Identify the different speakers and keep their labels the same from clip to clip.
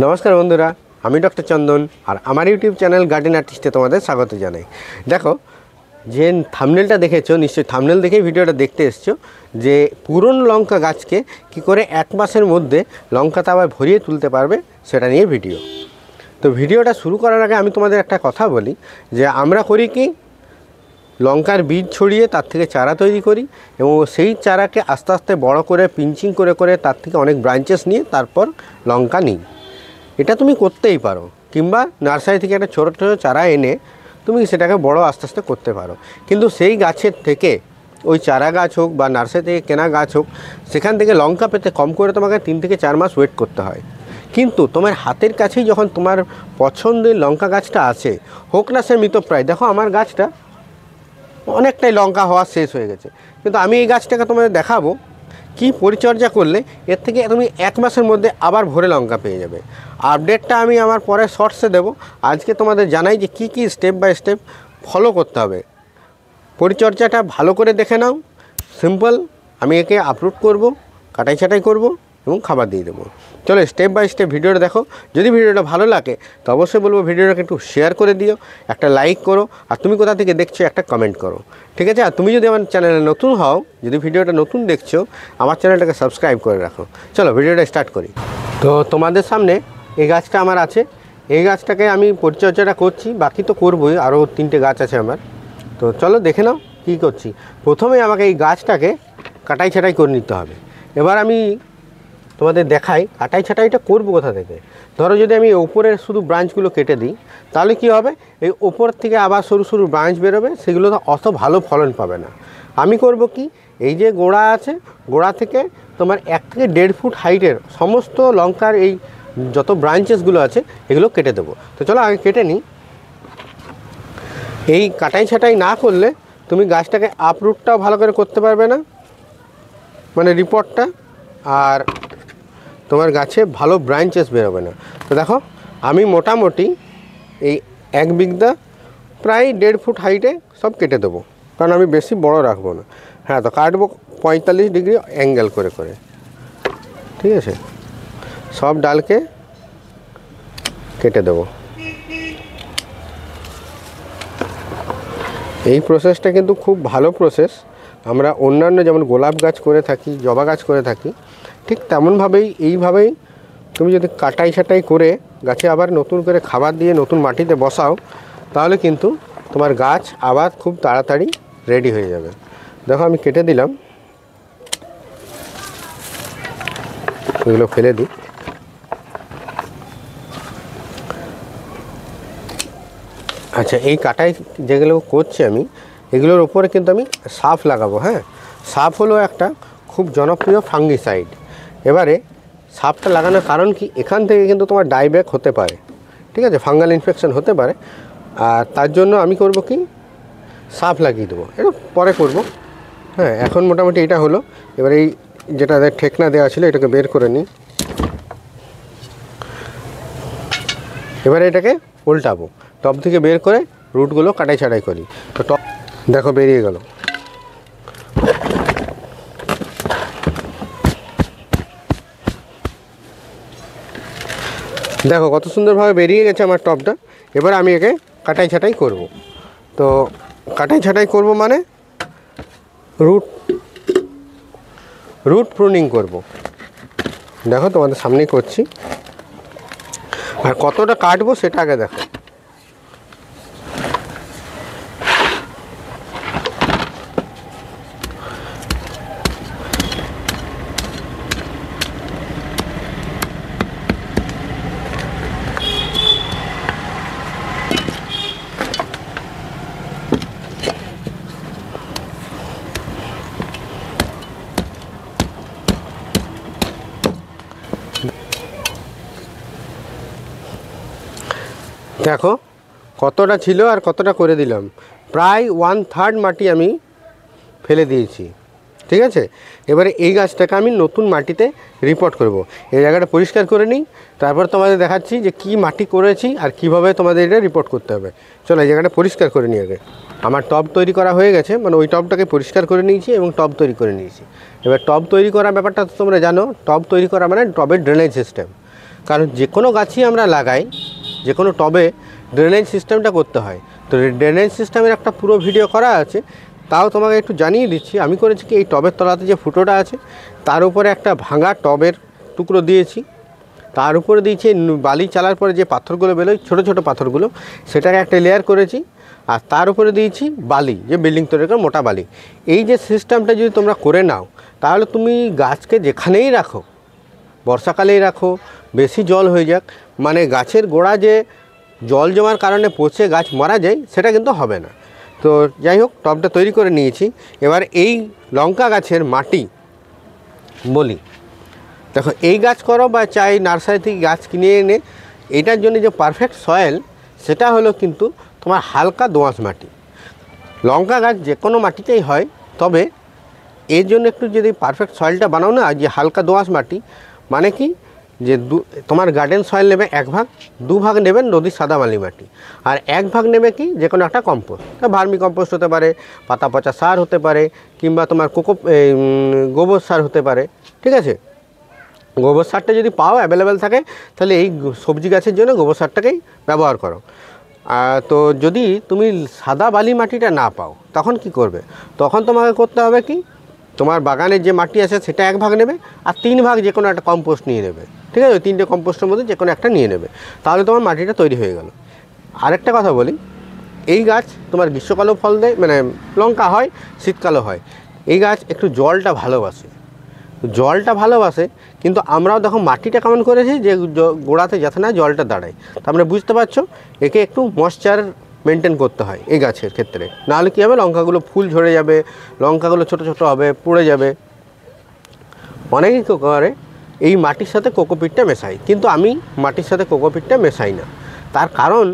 Speaker 1: নমস্কার বন্ধুরা, আমি ডক্টর চন্দন আর আমার ইউটিউব চ্যানেল গার্ডেন আর্টিস্টে তোমাদের স্বাগত জানাই। দেখো, যে থাম্বনেলটা দেখেছো, নিশ্চয়ই থাম্বনেল দেখেই ভিডিওটা দেখতে এসছো যে পুরনো লঙ্কা গাছকে কি করে এক মাসের মধ্যে লঙ্কাতে আবার ভরিয়ে তুলতে পারবে সেটা নিয়ে ভিডিও। তো ভিডিওটা শুরু করার আগে আমি তোমাদের একটা কথা বলি যে আমরা করি কি, লঙ্কার বীজ ছড়িয়ে তার থেকে চারা তৈরি করি এবং সেই চারাকে আস্তে আস্তে বড় করে পিঞ্চিং করে করে তার থেকে অনেক ব্রাঞ্চেস নিয়ে তারপর লঙ্কা নিই। এটা তুমি করতেই পারো, কিংবা নার্সারি থেকে একটা ছোটো ছোটো চারা এনে তুমি সেটাকে বড় আস্তে আস্তে করতে পারো। কিন্তু সেই গাছের থেকে, ওই চারা গাছ হোক বা নার্সারি থেকে কেনা গাছ হোক, সেখান থেকে লঙ্কা পেতে কম করে তোমাকে 3 থেকে 4 মাস ওয়েট করতে হয়। কিন্তু তোমার হাতের কাছেই যখন তোমার পছন্দের লঙ্কা গাছটা আছে, হোক না সে মৃতপ্রায়। দেখো, আমার গাছটা অনেকটাই লঙ্কা হওয়া শেষ হয়ে গেছে, কিন্তু আমি এই গাছটাকে তোমাদের দেখাবো কি পরিচর্যা করলে এর থেকে তুমি 1 মাসের মধ্যে আবার ভরে লঙ্কা পেয়ে যাবে। আপডেটটা আমি আমার পরে শর্টসে দেবো। আজকে তোমাদের জানাই যে কি স্টেপ বাই স্টেপ ফলো করতে হবে। পরিচর্যাটা ভালো করে দেখে নাও, সিম্পল। আমি একে আপলোড করব, কাটাই ছাটাই করব এবং খাবার দিয়ে দেবো। চলো স্টেপ বাই স্টেপ ভিডিওটা দেখো। যদি ভিডিওটা ভালো লাগে তো অবশ্যই বলবো ভিডিওটাকে একটু শেয়ার করে দিও, একটা লাইক করো, আর তুমি কোথা থেকে দেখছো একটা কমেন্ট করো, ঠিক আছে? আর তুমি যদি আমার চ্যানেলে নতুন হও, যদি ভিডিওটা নতুন দেখছো, আমার চ্যানেলটাকে সাবস্ক্রাইব করে রাখো। চলো ভিডিওটা স্টার্ট করি। তো তোমাদের সামনে এই গাছটা আমার আছে। এই গাছটাকে আমি পরিচর্যাটা করছি, বাকি তো করবোই, আরও 3টে গাছ আছে আমার। তো চলো দেখে নাও কী করছি। প্রথমে আমাকে এই গাছটাকে কাটাই ছাটাই করে নিতে হবে। এবার আমি তোমাদের দেখাই কাটাই ছাটাইটা করবো কোথা থেকে। ধরো, যদি আমি ওপরের শুধু ব্রাঞ্চগুলো কেটে দিই, তাহলে কি হবে, এই ওপর থেকে আবার সরু সরু ব্রাঞ্চ বেরোবে, সেগুলো তো অত ভালো ফলন পাবে না। আমি করব কি, এই যে গোড়া আছে, গোড়া থেকে তোমার 1 থেকে 1.5 ফুট হাইটের সমস্ত লঙ্কার এই যত ব্রাঞ্চেসগুলো আছে এগুলো কেটে দেবো। তো চলো আগে কেটে নিই। এই কাটাই ছাটাই না করলে তুমি গাছটাকে আপরুটটাও ভালো করে করতে পারবে না, মানে রিপোর্টটা, আর তোমার গাছে ভালো ব্রাঞ্চেস বেরোবে না। তো দেখো, আমি মোটামুটি এই 1 বিঘা প্রায় 1.5 ফুট হাইটে সব কেটে দেবো, কারণ আমি বেশি বড় রাখবো না। হ্যাঁ, তো কাটবো 45 ডিগ্রি অ্যাঙ্গেল করে করে, ঠিক আছে? সব ডালকে কেটে দেবো। এই প্রসেসটা কিন্তু খুব ভালো প্রসেস। আমরা অন্যান্য যেমন গোলাপ গাছ করে থাকি, জবা গাছ করে থাকি, ঠিক তেমনভাবেই এইভাবেই তুমি যদি কাটাই ছাটাই করে গাছে আবার নতুন করে খাবার দিয়ে নতুন মাটিতে বসাও, তাহলে কিন্তু তোমার গাছ আবার খুব তাড়াতাড়ি রেডি হয়ে যাবে। দেখো, আমি কেটে দিলাম, এগুলো ফেলে দিই। আচ্ছা, এই কাটাই যেগুলো করছি আমি, এগুলোর ওপরে কিন্তু আমি সাফ লাগাবো। হ্যাঁ, সাফ হলো একটা খুব জনপ্রিয় ফাঙ্গিসাইড। এবারে সাফটা লাগানোর কারণ কি, এখান থেকে কিন্তু তোমার ডাইব্যাক হতে পারে, ঠিক আছে? ফাঙ্গাল ইনফেকশন হতে পারে। আর তার জন্য আমি করব কি, সাফ লাগিয়ে দেবো। এটা পরে করব। হ্যাঁ, এখন মোটামুটি এটা হলো। এবার এই যেটা ঠেকনা দেওয়া ছিল এটাকে বের করে নিই। এবারে এটাকে উল্টাবো, টপ থেকে বের করে রুটগুলো কাটাই ছাটাই করি। তো টপ দেখো বেরিয়ে গেল। দেখো কত সুন্দরভাবে বেরিয়ে গেছে আমার টপটা। এবার আমি একে কাটাই ছাটাই করব। তো কাটাই ছাটাই করব মানে রুট প্রুনিং করব। দেখো, তোমাদের সামনেই করছি। আর কতটা কাটবো সেটা আগে দেখো। দেখো কতটা ছিল আর কতটা করে দিলাম। প্রায় 1/3 মাটি আমি ফেলে দিয়েছি, ঠিক আছে? এবারে এই গাছটাকে আমি নতুন মাটিতে রিপোর্ট করব। এই জায়গাটা পরিষ্কার করে নিই, তারপর তোমাদের দেখাচ্ছি যে কি মাটি করেছি আর কিভাবে তোমাদের এটা রিপোর্ট করতে হবে। চলো এই জায়গাটা পরিষ্কার করে নিই আগে। আমার টব তৈরি করা হয়ে গেছে, মানে ওই টবটাকে পরিষ্কার করে নিয়েছি এবং টব তৈরি করে নিয়েছি। এবার টব তৈরি করার ব্যাপারটা তো তোমরা জানো, টব তৈরি করা মানে টবের ড্রেনেজ সিস্টেম। কারণ যে কোনো গাছই আমরা লাগাই, যে কোনো টবে ড্রেনেজ সিস্টেমটা করতে হয়। তো ড্রেনেজ সিস্টেমের একটা পুরো ভিডিও করা আছে, তাও তোমাকে একটু জানিয়ে দিচ্ছি। আমি করেছি কি, এই টবের তলাতে যে ফুটোটা আছে তার উপরে একটা ভাঙা টবের টুকরো দিয়েছি, তার উপরে দিয়েছি বালি চালার পরে যে পাথরগুলো বেরোয় ছোটো ছোটো পাথরগুলো, সেটাকে একটা লেয়ার করেছি। আর তার উপরে দিয়েছি বালি, যে বিল্ডিং তৈরি করে মোটা বালি। এই যে সিস্টেমটা যদি তোমরা করে নাও, তাহলে তুমি গাছকে যেখানেই রাখো, বর্ষাকালেই রাখো, বেশি জল হয়ে যাক, মানে গাছের গোড়া যে জল জমার কারণে পচে গাছ মারা যায়, সেটা কিন্তু হবে না। তো যাই হোক, টবটা তৈরি করে নিয়েছি। এবার এই লঙ্কা গাছের মাটি বলি, দেখো এই গাছ করো বা চাই নার্সারি থেকে গাছ কিনে এনে, এটার জন্য যে পারফেক্ট সয়েল সেটা হলো কিন্তু তোমার হালকা দোআঁশ মাটি। লঙ্কা গাছ যে কোনো মাটিতেই হয়, তবে এর জন্য একটু যদি পারফেক্ট সয়েলটা বানাও না, যে হালকা দোআঁশ মাটি, মানে কি যে তোমার গার্ডেন সয়েল নেবে 1 ভাগ, 2 ভাগ নেবেন নদীর সাদা বালি মাটি, আর 1 ভাগ নেবে কি যে কোনো একটা কম্পোস্ট, ভার্মি কম্পোস্ট হতে পারে, পাতা পচা সার হতে পারে, কিংবা তোমার গোবর সার হতে পারে। ঠিক আছে, গোবর সারটা যদি পাও অ্যাভেলেবেল থাকে, তাহলে এই সবজি গাছের জন্য গোবর সারটাকেই ব্যবহার করো। তো যদি তুমি সাদা বালি মাটিটা না পাও, তখন কি করবে? তখন তোমাকে করতে হবে কি, তোমার বাগানের যে মাটি আছে সেটা 1 ভাগ নেবে, আর 3 ভাগ যে কোনো একটা কম্পোস্ট নিয়ে নেবে। ঠিক আছে, ওই 3টে কম্পোস্টের মধ্যে যে কোনো একটা নিয়ে নেবে, তাহলে তোমার মাটিটা তৈরি হয়ে গেল। আরেকটা কথা বলি, এই গাছ তোমার গ্রীষ্মকালেও ফল দেয়, মানে লঙ্কা হয়, শীতকালেও হয়। এই গাছ একটু জলটা ভালোবাসে, কিন্তু আমরাও দেখো মাটিটা কেমন করেছি, যে গোড়াতে যাতে না জলটা দাঁড়ায়। তার মানে বুঝতে পারছো, একে একটু ময়েশ্চার মেনটেন করতে হয় এই গাছের ক্ষেত্রে, নাহলে কী হবে, লঙ্কাগুলো ফুল ঝরে যাবে, লঙ্কাগুলো ছোটো ছোটো হবে, পুড়ে যাবে। অনেকেই কী করে, এই মাটির সাথে কোকোপিটটা মেশাই, কিন্তু আমি মাটির সাথে কোকোপিটটা মেশাই না। তার কারণ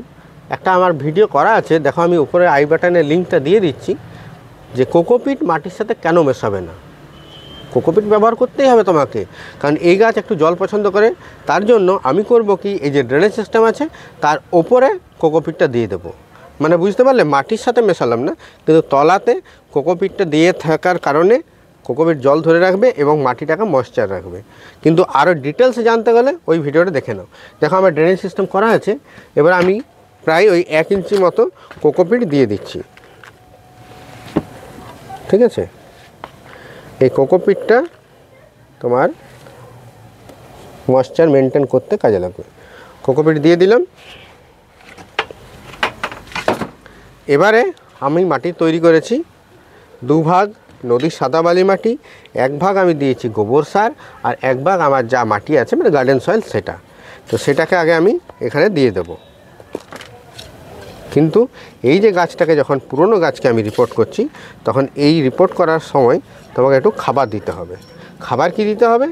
Speaker 1: একটা আমার ভিডিও করা আছে, দেখো আমি উপরে আই বাটনে লিঙ্কটা দিয়ে দিচ্ছি, যে কোকোপিট মাটির সাথে কেন মেশাবে না। কোকোপিট ব্যবহার করতেই হবে তোমাকে, কারণ এই গাছ একটু জল পছন্দ করে। তার জন্য আমি করব কি, এই যে ড্রেনেজ সিস্টেম আছে তার ওপরে কোকোপিটটা দিয়ে দেবো। মানে বুঝতে পারলে, মাটির সাথে মেশালাম না, কিন্তু তলাতে কোকোপিটটা দিয়ে থাকার কারণে কোকোপিট জল ধরে রাখবে এবং মাটিটাকে ময়েশ্চার রাখবে। কিন্তু আরও ডিটেলসে জানতে গেলে ওই ভিডিওটা দেখে নাও। দেখো আমার ড্রেনেজ সিস্টেম করা আছে। এবার আমি প্রায় ওই 1 ইঞ্চি মতো কোকোপিট দিয়ে দিচ্ছি। ঠিক আছে, এই কোকোপিটটা তোমার ময়েশ্চার মেনটেন করতে কাজে লাগবে। কোকোপিট দিয়ে দিলাম। এবারে আমি মাটি তৈরি করেছি 2 ভাগ নদীর সাদা বালি মাটি, 1 ভাগ আমি দিয়েছি গোবর সার, আর 1 ভাগ আমার যা মাটি আছে মানে গার্ডেন সয়েল সেটা। তো সেটাকে আগে আমি এখানে দিয়ে দেব। কিন্তু এই যে গাছটাকে, যখন পুরনো গাছকে আমি রিপোর্ট করছি, তখন এই রিপোর্ট করার সময় তোমাকে একটু খাবার দিতে হবে। খাবার কি দিতে হবে?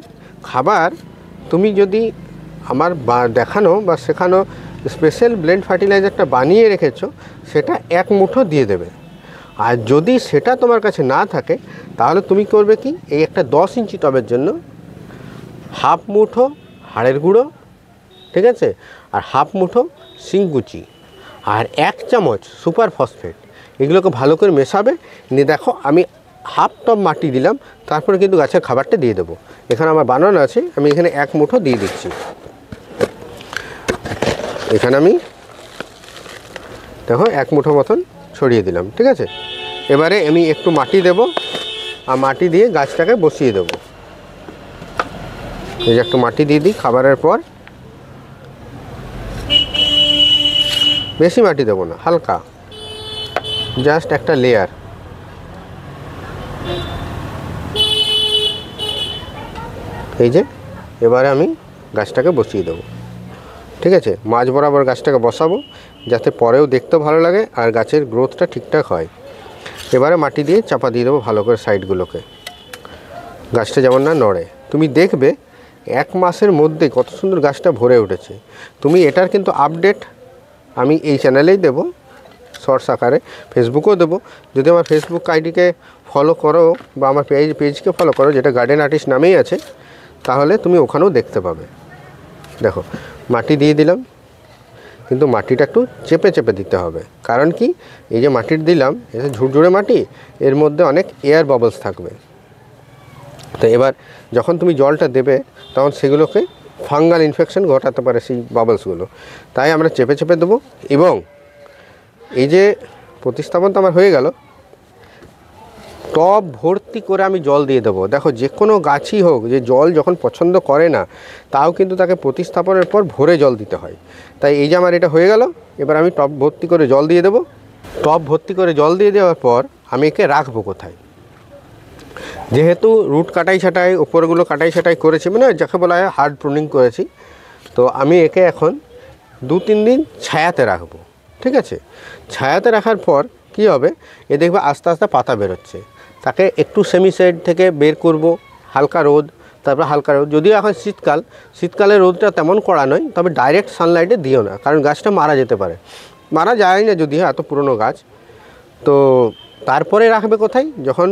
Speaker 1: খাবার তুমি যদি আমার দেখানো বা শেখানো স্পেশাল ব্লেন্ড ফার্টিলাইজারটা বানিয়ে রেখেছো, সেটা 1 মুঠো দিয়ে দেবে। আর যদি সেটা তোমার কাছে না থাকে, তাহলে তুমি করবে কি, এই একটা 10 ইঞ্চি টবের জন্য 1/2 মুঠো হাড়ের গুঁড়ো, ঠিক আছে, আর 1/2 মুঠো শিংকুচি, আর 1 চামচ সুপার ফসফেট, এগুলোকে ভালো করে মেশাবে। নিয়ে দেখো আমি 1/2 টব মাটি দিলাম, তারপরে কিন্তু গাছের খাবারটা দিয়ে দেবো। এখানে আমার বানানো আছে, আমি এখানে 1 মুঠো দিয়ে দিচ্ছি। এখানে আমি দেখো 1 মুঠো মতন ছড়িয়ে দিলাম। ঠিক আছে, এবারে আমি একটু মাটি দেব, আর মাটি দিয়ে গাছটাকে বসিয়ে দেব। এই যে একটু মাটি দিয়ে দিই খাবারের পর, বেশি মাটি দেবো না, হালকা, জাস্ট একটা লেয়ার। এই যে এবারে আমি গাছটাকে বসিয়ে দেবো। ঠিক আছে, মাঝ বরাবর গাছটাকে বসাবো, যাতে পরেও দেখতে ভালো লাগে আর গাছের গ্রোথটা ঠিকঠাক হয়। এবারে মাটি দিয়ে চাপা দিয়ে দেবো ভালো করে সাইডগুলোকে, গাছটা যেমন না নড়ে। তুমি দেখবে 1 মাসের মধ্যে কত সুন্দর গাছটা ভরে উঠেছে। তুমি এটার কিন্তু আপডেট আমি এই চ্যানেলেই দেবো, শর্টস আকারে, ফেসবুকেও দেবো। যদি আমার ফেসবুক আইডিকে ফলো করো বা আমার পেজকে ফলো করো, যেটা গার্ডেন আর্টিস্ট নামেই আছে, তাহলে তুমি ওখানেও দেখতে পাবে। দেখো মাটি দিয়ে দিলাম, কিন্তু মাটিটা একটু চেপে চেপে দিতে হবে। কারণ কি, এই যে মাটির দিলাম, এটা ঝুরঝুরে মাটি, এর মধ্যে অনেক এয়ার বাবলস থাকবে। তো এবার যখন তুমি জলটা দেবে, তখন সেগুলোকে ফাঙ্গাল ইনফেকশন ঘটাতে পারে সেই বাবলসগুলো। তাই আমরা চেপে চেপে দেবো। এবং এই যে প্রতিস্থাপন তো আমার হয়ে গেল, টব ভর্তি করে আমি জল দিয়ে দেবো। দেখো যে কোনো গাছই হোক, যে জল যখন পছন্দ করে না, তাও কিন্তু তাকে প্রতিস্থাপনের পর ভরে জল দিতে হয়। তাই এই যে আমার এটা হয়ে গেল, এবার আমি টব ভর্তি করে জল দিয়ে দেবো। টব ভর্তি করে জল দিয়ে দেওয়ার পর আমি একে রাখবো কোথায়? যেহেতু রুট কাটাই ছাটাই, ওপরগুলো কাটাই ছাটাই করেছি, মানে যাকে বলা হয় হার্ড প্রুনিং করেছি, তো আমি একে এখন 2-3 দিন ছায়াতে রাখবো। ঠিক আছে, ছায়াতে রাখার পর কি হবে, এ দেখবে আস্তে আস্তে পাতা বেরোচ্ছে। তাকে একটু সেমি শেড থেকে বের করব, হালকা রোদ, তারপর হালকা রোদ। যদিও এখন শীতকালে রোদটা তেমন কড়া নয়, তবে ডাইরেক্ট সানলাইটে দিও না, কারণ গাছটা মারা যেতে পারে। মারা যায় না যদিও, এত পুরনো গাছ। তো তারপরে রাখবে কোথায়? যখন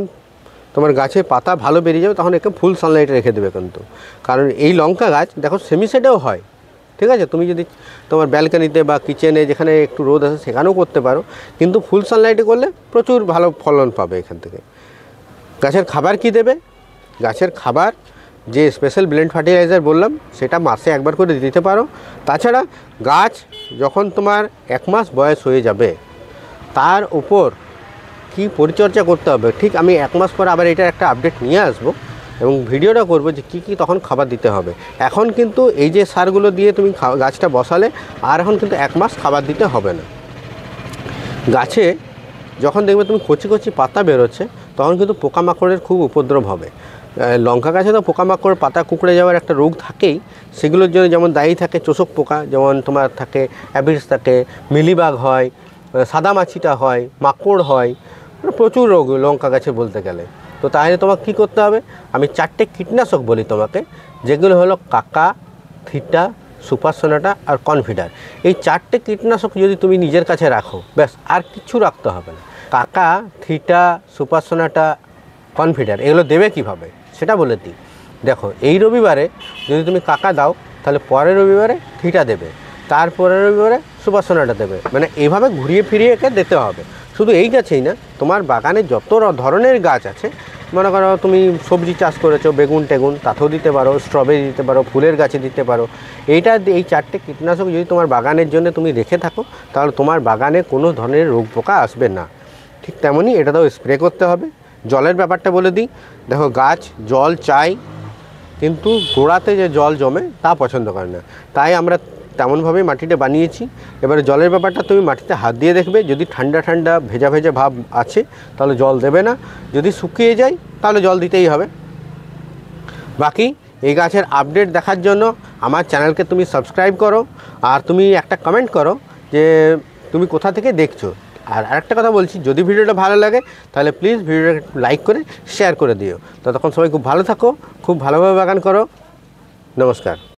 Speaker 1: তোমার গাছে পাতা ভালো বেরিয়ে যাবে, তখন একে ফুল সানলাইটে রেখে দেবে কিন্তু। কারণ এই লঙ্কা গাছ দেখো সেমি শেডেও হয়। ঠিক আছে, তুমি যদি তোমার ব্যালকনিতে বা কিচেনে যেখানে একটু রোদ আছে সেখানেও করতে পারো, কিন্তু ফুল সানলাইটে করলে প্রচুর ভালো ফলন পাবে এখান থেকে। গাছের খাবার কি দেবে? গাছের খাবার যে স্পেশাল ব্লেন্ড ফার্টিলাইজার বললাম, সেটা মাসে একবার করে দিতে পারো। তাছাড়া গাছ যখন তোমার 1 মাস বয়স হয়ে যাবে, তার উপর কি পরিচর্যা করতে হবে, ঠিক আমি 1 মাস পর আবার এটার একটা আপডেট নিয়ে আসবো এবং ভিডিওটা করবো যে কী তখন খাবার দিতে হবে। এখন কিন্তু এই যে সারগুলো দিয়ে তুমি গাছটা বসালে, আর এখন কিন্তু 1 মাস খাবার দিতে হবে না। গাছে যখন দেখবে তুমি কচি কচি পাতা বেরোচ্ছে, তখন কিন্তু পোকামাকড়ের খুব উপদ্রব হবে। লঙ্কা গাছে তো পোকামাকড়, পাতা কুঁকড়ে যাওয়ার একটা রোগ থাকেই। সেগুলোর জন্য যেমন দায়ী থাকে চোষক পোকা, যেমন তোমার থাকে অ্যাবিস থাকে, মিলিবাগ হয়, সাদামাছিটা হয়, মাকড় হয়, প্রচুর রোগ লঙ্কা গাছে বলতে গেলে। তো তাহলে তোমাকে কী করতে হবে? আমি 4টে কীটনাশক বলি তোমাকে, যেগুলো হলো কাকা, থিটা, সুপার সোনাটা আর কনফিডার। এই 4টে কীটনাশক যদি তুমি নিজের কাছে রাখো, ব্যাস আর কিছু রাখতে হবে না। কাকা, থিটা, সুপার সোনাটা, কনফিডার, এগুলো দেবে কিভাবে সেটা বলে দিই। দেখো, এই রবিবারে যদি তুমি কাকা দাও, তাহলে পরের রবিবারে থিটা দেবে, তারপরের রবিবারে সুপার সোনাটা দেবে। মানে এইভাবে ঘুরিয়ে ফিরিয়ে একে দিতে হবে। শুধু এই গাছেই না, তোমার বাগানে যত ধরনের গাছ আছে, মনে করো তুমি সবজি চাষ করেছো, বেগুন টেগুন, তাতেও দিতে পারো, স্ট্রবেরি দিতে পারো, ফুলের গাছে দিতে পারো। এই 4টে কীটনাশক যদি তোমার বাগানের জন্য তুমি রেখে থাকো, তাহলে তোমার বাগানে কোনো ধরনের রোগ পোকা আসবে না। ঠিক তেমনই এটাতেও স্প্রে করতে হবে। জলের ব্যাপারটা বলে দিই। দেখো, গাছ জল চাই, কিন্তু গোড়াতে যে জল জমে তা পছন্দ করে না। তাই আমরা তেমনভাবেই মাটিটা বানিয়েছি। এবারে জলের ব্যাপারটা তুমি মাটিতে হাত দিয়ে দেখবে, যদি ঠান্ডা ঠান্ডা ভেজা ভেজা ভাব আছে তাহলে জল দেবে না, যদি শুকিয়ে যায় তাহলে জল দিতেই হবে। বাকি এই গাছের আপডেট দেখার জন্য আমার চ্যানেলকে তুমি সাবস্ক্রাইব করো, আর তুমি একটা কমেন্ট করো যে তুমি কোথা থেকে দেখছো। আর আরেকটা কথা বলছি, যদি ভিডিওটা ভালো লাগে তাহলে প্লিজ ভিডিওটা লাইক করে শেয়ার করে দিও। ততক্ষণ সবাই খুব ভালো থাকো, খুব ভালোভাবে বাগান করো। নমস্কার।